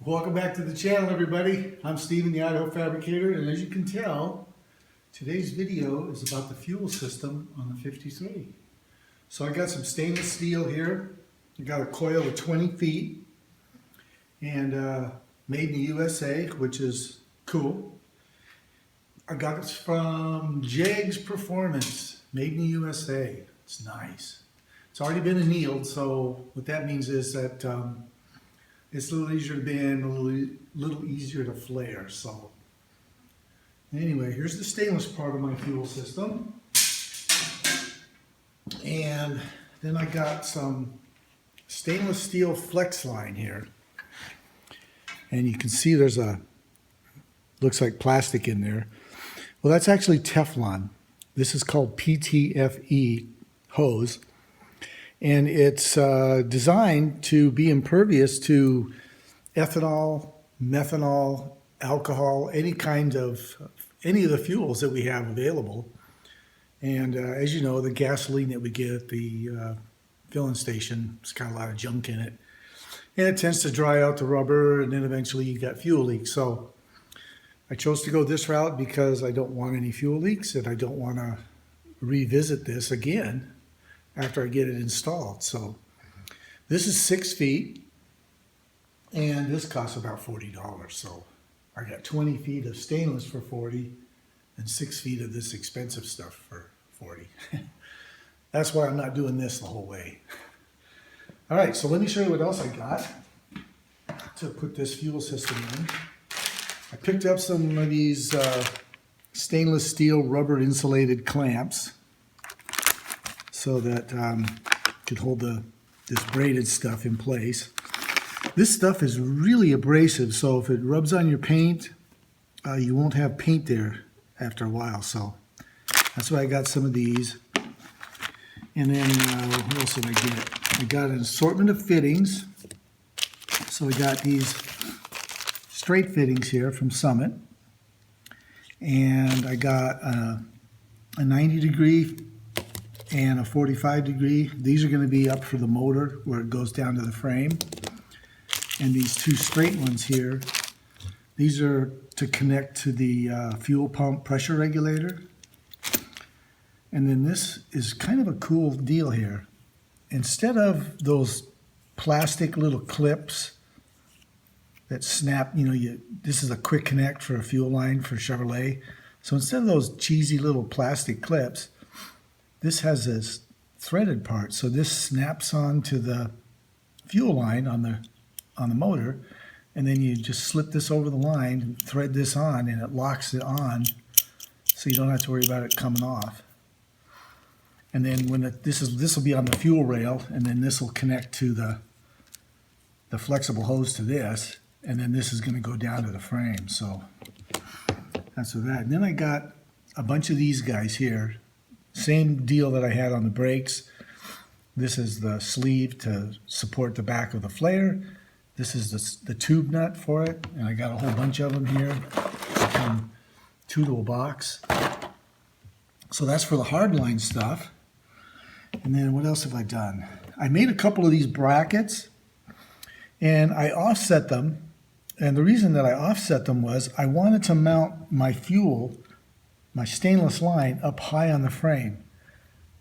Welcome back to the channel, everybody. I'm Steven, the Idaho Fabricator, and as you can tell, today's video is about the fuel system on the 53. So I got some stainless steel here. I got a coil of 20 feet and made in the USA, which is cool. I got this from Jegs Performance, made in the USA. It's nice. It's already been annealed, so what that means is that it's a little easier to bend, a little easier to flare. So anyway, here's the stainless part of my fuel system. And then I got some stainless steel flex line here. And you can see there's looks like plastic in there. Well, that's actually Teflon. This is called PTFE Hose. And it's designed to be impervious to ethanol, methanol, alcohol, any of the fuels that we have available. And as you know, the gasoline that we get at the filling station, it's got a lot of junk in it. And it tends to dry out the rubber, and then eventually you got fuel leaks. So I chose to go this route because I don't want any fuel leaks, and I don't want to revisit this again after I get it installed. So this is 6 feet, and this costs about $40. So I got 20 feet of stainless for 40 and 6 feet of this expensive stuff for 40. That's why I'm not doing this the whole way. All right, so let me show you what else I got to put this fuel system in. I picked up some of these stainless steel rubber insulated clamps so that could hold this braided stuff in place. This stuff is really abrasive, so if it rubs on your paint, you won't have paint there after a while. So that's why I got some of these. And then what else did I get? I got an assortment of fittings. So I got these straight fittings here from Summit. And I got a 90 degree and a 45 degree. These are going to be up for the motor where it goes down to the frame. And these two straight ones here, these are to connect to the fuel pump pressure regulator. And then this is kind of a cool deal here. Instead of those plastic little clips that snap, this is a quick connect for a fuel line for Chevrolet. So instead of those cheesy little plastic clips, this has this threaded part, so this snaps onto the fuel line on the motor, and then you just slip this over the line and thread this on, and it locks it on, so you don't have to worry about it coming off. And then when this will be on the fuel rail, and then this will connect to the flexible hose to this, and then this is going to go down to the frame. So that's for that. And then I got a bunch of these guys here. Same deal that I had on the brakes. This is the sleeve to support the back of the flare. This is the tube nut for it, and I got a whole bunch of them here. They come two to a box. So that's for the hardline stuff. And then what else have I done? I made a couple of these brackets, and I offset them. And the reason that I offset them was I wanted to mount my my stainless line up high on the frame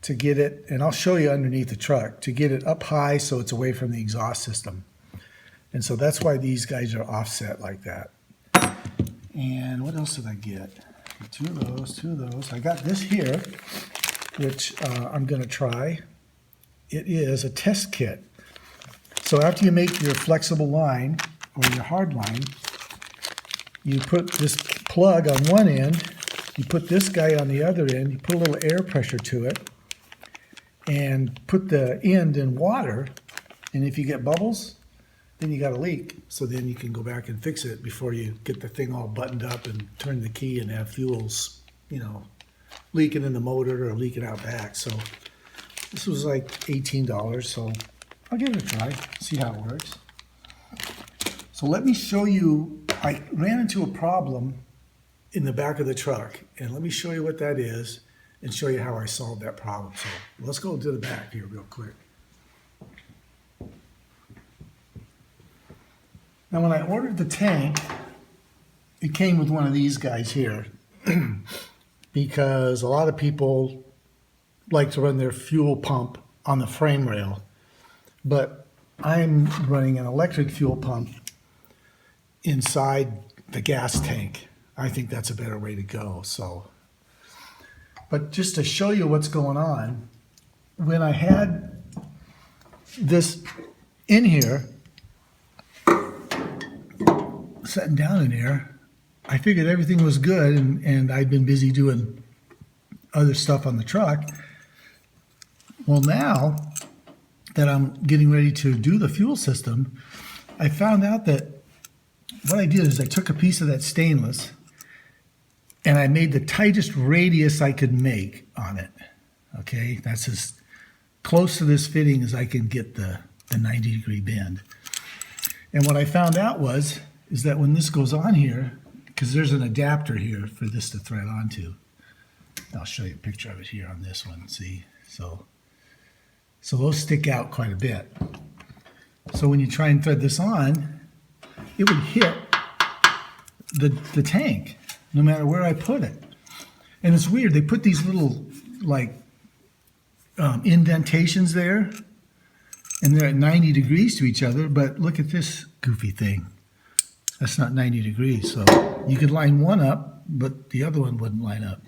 to get it, and I'll show you underneath the truck, to get it up high so it's away from the exhaust system. And so that's why these guys are offset like that. And what else did I get? Two of those. I got this here, which I'm going to try. It is a test kit. So after you make your flexible line or your hard line, you put this plug on one end, you put this guy on the other end, you put a little air pressure to it, and put the end in water, and if you get bubbles, then you got a leak. So then you can go back and fix it before you get the thing all buttoned up and turn the key and have fuels, leaking in the motor or leaking out back. So this was like $18, so I'll give it a try, see how it works. So let me show you, I ran into a problem in the back of the truck, and let me show you what that is and show you how I solved that problem. So let's go to the back here real quick. Now when I ordered the tank, it came with one of these guys here because a lot of people like to run their fuel pump on the frame rail, but I'm running an electric fuel pump inside the gas tank. I think that's a better way to go. But just to show you what's going on, when I had this in here, sitting down in here, I figured everything was good, and I'd been busy doing other stuff on the truck. Well, now that I'm getting ready to do the fuel system, I found out that what I did is I took a piece of that stainless and I made the tightest radius I could make on it. Okay, that's as close to this fitting as I can get the 90-degree bend. And what I found out is that when this goes on here, because there's an adapter here for this to thread onto. I'll show you a picture of it here on this one, see? So those stick out quite a bit. So when you try and thread this on, it would hit the tank, no matter where I put it. And it's weird, they put these little, like, indentations there, and they're at 90 degrees to each other, but look at this goofy thing. That's not 90 degrees, so you could line one up, but the other one wouldn't line up.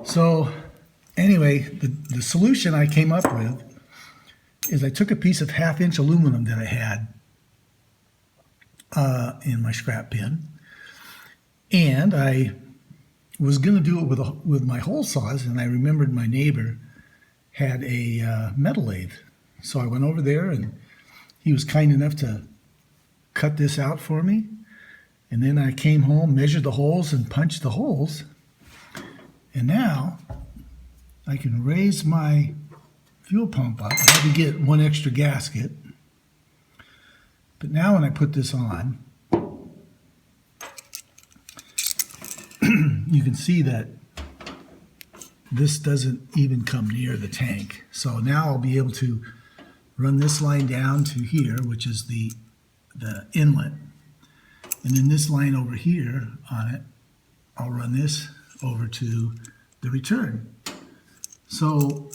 So anyway, the solution I came up with is I took a piece of 1/2-inch aluminum that I had in my scrap bin, and I was going to do it with my hole saws, and I remembered my neighbor had a metal lathe. So I went over there, and he was kind enough to cut this out for me. And then I came home, measured the holes, and punched the holes. And now I can raise my fuel pump up. I had to get one extra gasket. But now when I put this on, you can see that this doesn't even come near the tank. So now I'll be able to run this line down to here, which is the inlet. And then this line over here on it, I'll run this over to the return. So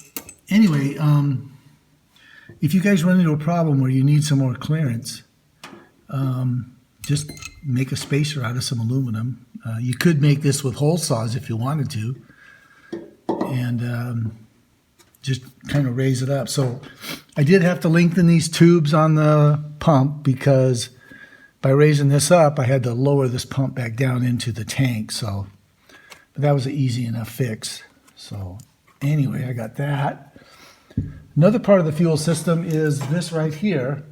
anyway, if you guys run into a problem where you need some more clearance, just make a spacer out of some aluminum. You could make this with hole saws if you wanted to, and just kind of raise it up. So I did have to lengthen these tubes on the pump because by raising this up, I had to lower this pump back down into the tank. So, but that was an easy enough fix. So anyway, I got that. Another part of the fuel system is this right here.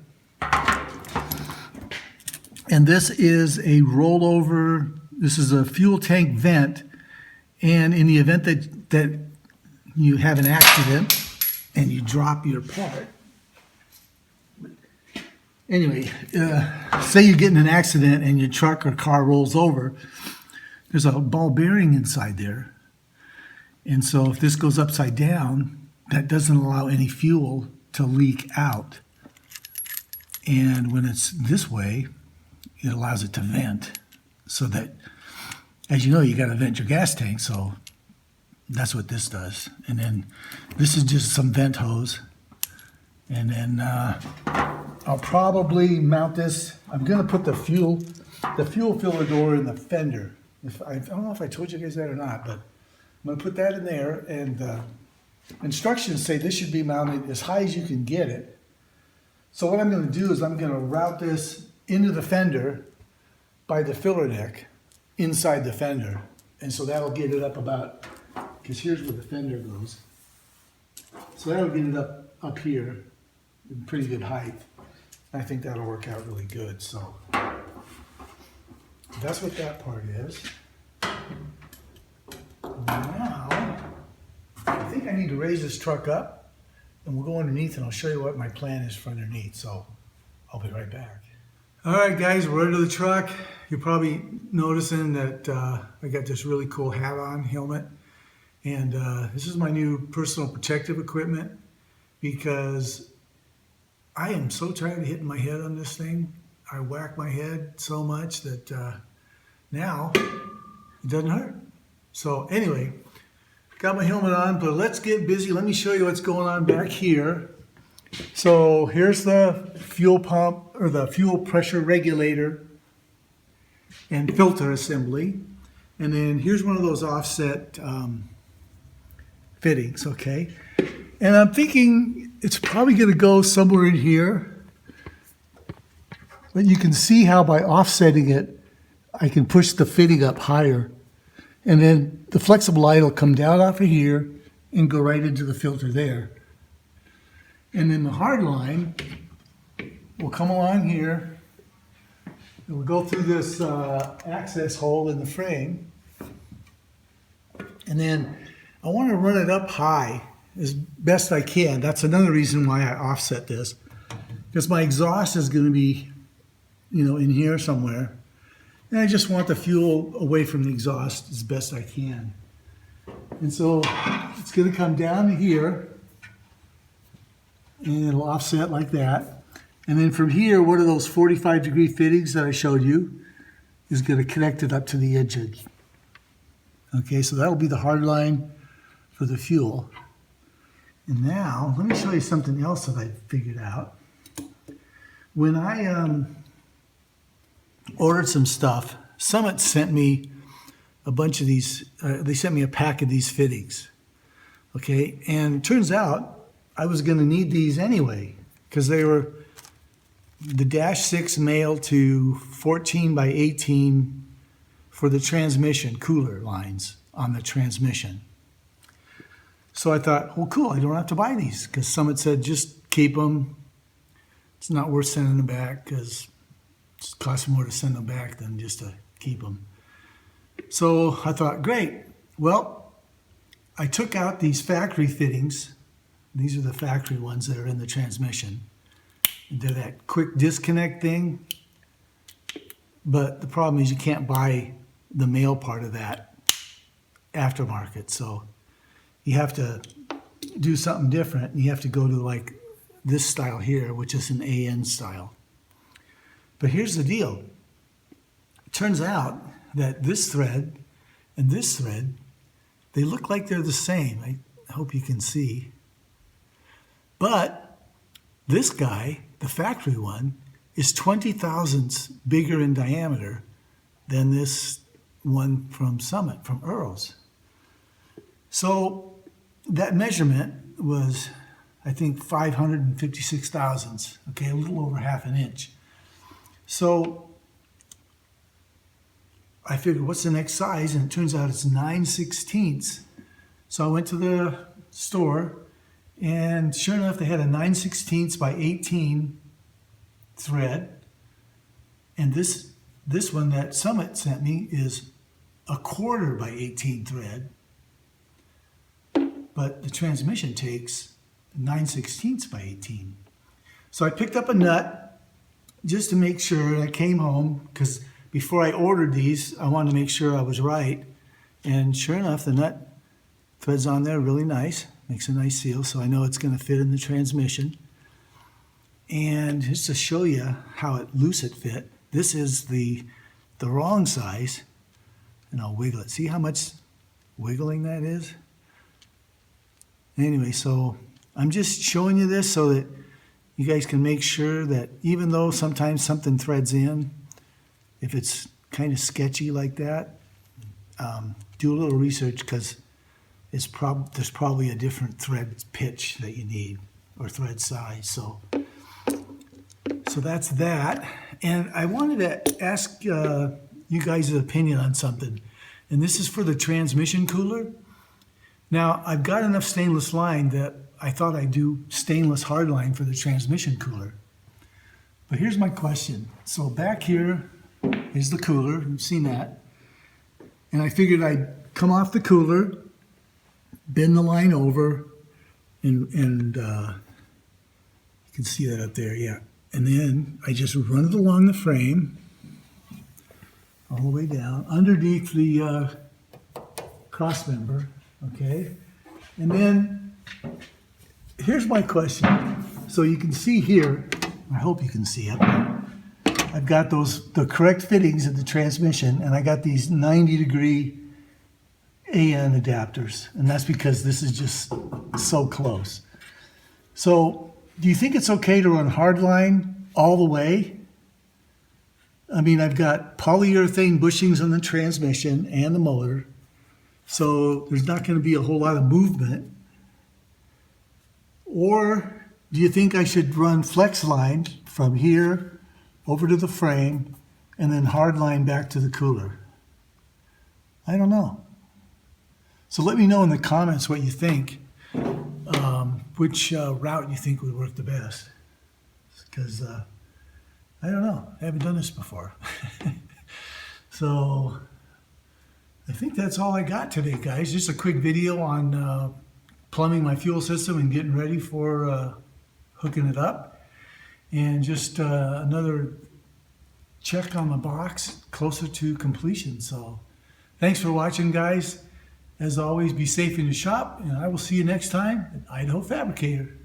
And this is a rollover. This is a fuel tank vent. And in the event that you have an accident and you drop your part. Anyway, say you get in an accident and your truck or car rolls over, there's a ball bearing inside there. And so if this goes upside down, that doesn't allow any fuel to leak out. And when it's this way, it allows it to vent so that, as you know, you got to vent your gas tank. So that's what this does. And then this is just some vent hose. And then I'll probably mount this. I'm going to put the fuel filler door in the fender. I don't know if I told you guys that or not, but I'm going to put that in there. And instructions say this should be mounted as high as you can get it. So what I'm going to do is I'm going to route this into the fender by the filler neck inside the fender. And so that'll get it up about, because here's where the fender goes. So that'll get it up here in pretty good height. I think that'll work out really good. So that's what that part is. Now, I think I need to raise this truck up and we'll go underneath and I'll show you what my plan is for underneath. So I'll be right back. All right, guys, we're under the truck. You're probably noticing that I got this really cool hat on, helmet. And this is my new personal protective equipment because I am so tired of hitting my head on this thing. I whacked my head so much that now it doesn't hurt. So anyway, got my helmet on, but let's get busy. Let me show you what's going on back here. So here's the fuel pump, or the fuel pressure regulator and filter assembly. And then here's one of those offset fittings, okay? And I'm thinking it's probably going to go somewhere in here. But you can see how by offsetting it, I can push the fitting up higher. And then the flexible light will come down off of here and go right into the filter there. And then the hard line will come along here. It will go through this access hole in the frame. And then I want to run it up high as best I can. That's another reason why I offset this. Because my exhaust is going to be, in here somewhere. And I just want the fuel away from the exhaust as best I can. And so it's going to come down to here. And it'll offset like that. And then from here, one of those 45-degree fittings that I showed you is going to connect it up to the engine. Okay, so that'll be the hard line for the fuel. And now, let me show you something else that I figured out. When I ordered some stuff, Summit sent me a bunch of these, they sent me a pack of these fittings. Okay, and it turns out I was going to need these anyway, because they were the -6 male to 14 by 18 for the transmission cooler lines on the transmission. So I thought, well, cool, I don't have to buy these, because Summit said just keep them. It's not worth sending them back, because it costs more to send them back than just to keep them. So I thought, great. Well, I took out these factory fittings. These are the factory ones that are in the transmission. They're that quick disconnect thing. But the problem is you can't buy the male part of that aftermarket. So you have to do something different. You have to go to like this style here, which is an AN style. But here's the deal. It turns out that this thread and this thread, they look like they're the same. I hope you can see. But this guy, the factory one, is 20 thousandths bigger in diameter than this one from Summit, from Earl's. So that measurement was, I think, 556 thousandths, okay, a little over half an inch. So I figured, what's the next size? And it turns out it's 9/16. So I went to the store, and sure enough, they had a 9/16 by 18 thread. And this one that Summit sent me is 1/4 by 18 thread. But the transmission takes 9/16 by 18. So I picked up a nut just to make sure, and I came home, because before I ordered these, I wanted to make sure I was right. And sure enough, the nut threads on there really nice. Makes a nice seal, so I know it's going to fit in the transmission. And just to show you how loose it fit, this is the wrong size. And I'll wiggle it. See how much wiggling that is? Anyway, so I'm just showing you this so that you guys can make sure that even though sometimes something threads in, if it's kind of sketchy like that, do a little research, because there's probably a different thread pitch that you need, or thread size. So that's that. And I wanted to ask you guys' opinion on something. And this is for the transmission cooler. Now, I've got enough stainless line that I thought I'd do stainless hardline for the transmission cooler. But here's my question. So back here is the cooler. You've seen that. And I figured I'd come off the cooler, bend the line over, and you can see that up there, yeah. And then I just run it along the frame, all the way down, underneath the cross member, okay? And then, here's my question. So you can see here, I hope you can see it, I've got the correct fittings of the transmission, and I got these 90-degree AN adapters, and that's because this is just so close. So, do you think it's okay to run hardline all the way? I mean, I've got polyurethane bushings on the transmission and the motor, so there's not going to be a whole lot of movement. Or do you think I should run flex line from here over to the frame and then hard line back to the cooler? I don't know. So let me know in the comments what you think, which route you think would work the best. Because I don't know, I haven't done this before. So I think that's all I got today, guys. Just a quick video on plumbing my fuel system and getting ready for hooking it up. And just another check on the box closer to completion. So thanks for watching, guys. As always, be safe in your shop, and I will see you next time at Idaho Fabricator.